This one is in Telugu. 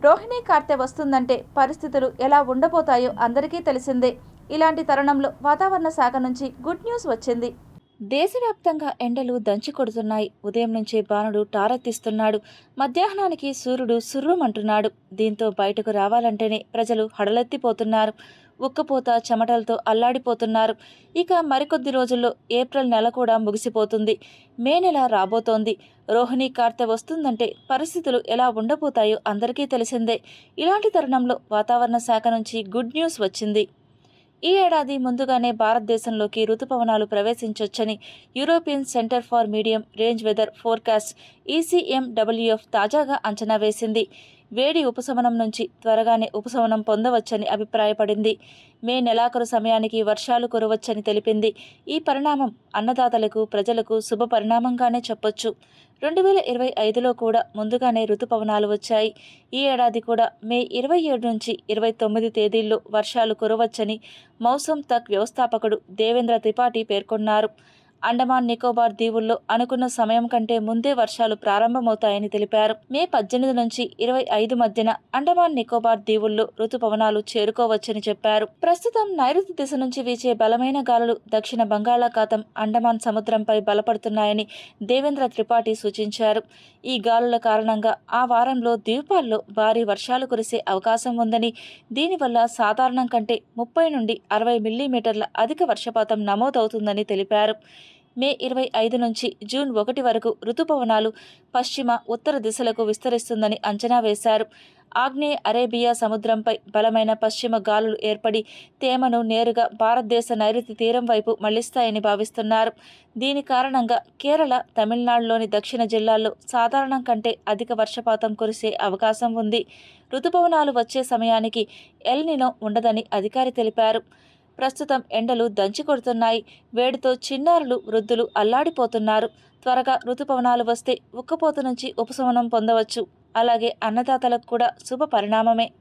రోహిణి కార్తె వస్తుందంటే పరిస్థితులు ఎలా ఉండబోతాయో అందరికీ తెలిసిందే. ఇలాంటి తరుణంలో వాతావరణ శాఖ నుంచి గుడ్ న్యూస్ వచ్చింది. దేశవ్యాప్తంగా ఎండలు దంచి కొడుతున్నాయి. ఉదయం నుంచే బాణుడు టారెత్తిస్తున్నాడు. మధ్యాహ్నానికి సూర్యుడు సుర్రుమంటున్నాడు. దీంతో బయటకు రావాలంటేనే ప్రజలు హడలెత్తిపోతున్నారు. ఉక్కపోత చెమటలతో అల్లాడిపోతున్నారు. ఇక మరికొద్ది రోజుల్లో ఏప్రిల్ నెల కూడా ముగిసిపోతుంది. మే నెల రాబోతోంది. రోహిణి కార్తె వస్తుందంటే పరిస్థితులు ఎలా ఉండబోతాయో అందరికీ తెలిసిందే. ఇలాంటి తరుణంలో వాతావరణ శాఖ నుంచి గుడ్ న్యూస్ వచ్చింది. ఈ ఏడాది ముందుగానే భారతదేశంలోకి రుతుపవనాలు ప్రవేశించొచ్చని European centre for medium range weather forecast ECMWF తాజాగా అంచనా వేసింది. వేడి ఉపశమనం నుంచి త్వరగానే ఉపశమనం పొందవచ్చని అభిప్రాయపడింది. మే నెలాఖరు సమయానికి వర్షాలు కురవచ్చని తెలిపింది. ఈ పరిణామం అన్నదాతలకు, ప్రజలకు శుభ పరిణామంగానే చెప్పొచ్చు. 2025లో కూడా ముందుగానే రుతుపవనాలు వచ్చాయి. ఈ ఏడాది కూడా మే 27 నుంచి 29 తేదీల్లో వర్షాలు కురవచ్చని మౌసమ్ తక్ వ్యవస్థాపకుడు దేవేంద్ర త్రిపాఠి పేర్కొన్నారు. అండమాన్ నికోబార్ దీవుల్లో అనుకున్న సమయం కంటే ముందే వర్షాలు ప్రారంభమవుతాయని తెలిపారు. మే 18 నుంచి 25 మధ్యన అండమాన్ నికోబార్ దీవుల్లో రుతుపవనాలు చేరుకోవచ్చని చెప్పారు. ప్రస్తుతం నైరుతి దిశ నుంచి వీచే బలమైన గాలులు దక్షిణ బంగాళాఖాతం, అండమాన్ సముద్రంపై బలపడుతున్నాయని దేవేంద్ర త్రిపాఠి సూచించారు. ఈ గాలుల కారణంగా ఆ వారంలో ద్వీపాల్లో భారీ వర్షాలు కురిసే అవకాశం ఉందని, దీనివల్ల సాధారణం కంటే 30 నుండి 60 మిల్లీమీటర్ల అధిక వర్షపాతం నమోదవుతుందని తెలిపారు. మే 25 నుంచి జూన్ 1 వరకు రుతుపవనాలు పశ్చిమ, ఉత్తర దిశలకు విస్తరిస్తుందని అంచనా వేశారు. ఆగ్నేయ అరేబియా సముద్రంపై బలమైన పశ్చిమ గాలులు ఏర్పడి తేమను నేరుగా భారతదేశ నైరుతి తీరం వైపు మళ్లిస్తాయని భావిస్తున్నారు. దీని కారణంగా కేరళ, తమిళనాడులోని దక్షిణ జిల్లాల్లో సాధారణం కంటే అధిక వర్షపాతం కురిసే అవకాశం ఉంది. రుతుపవనాలు వచ్చే సమయానికి ఎల్ నినో ఉండదని అధికారి తెలిపారు. ప్రస్తుతం ఎండలు దంచి కొడుతున్నాయి. వేడితో చిన్నారులు, వృద్ధులు అల్లాడిపోతున్నారు. త్వరగా రుతుపవనాలు వస్తే ఉక్కపోత నుంచి ఉపశమనం పొందవచ్చు. అలాగే అన్నదాతలకు కూడా శుభ పరిణామమే.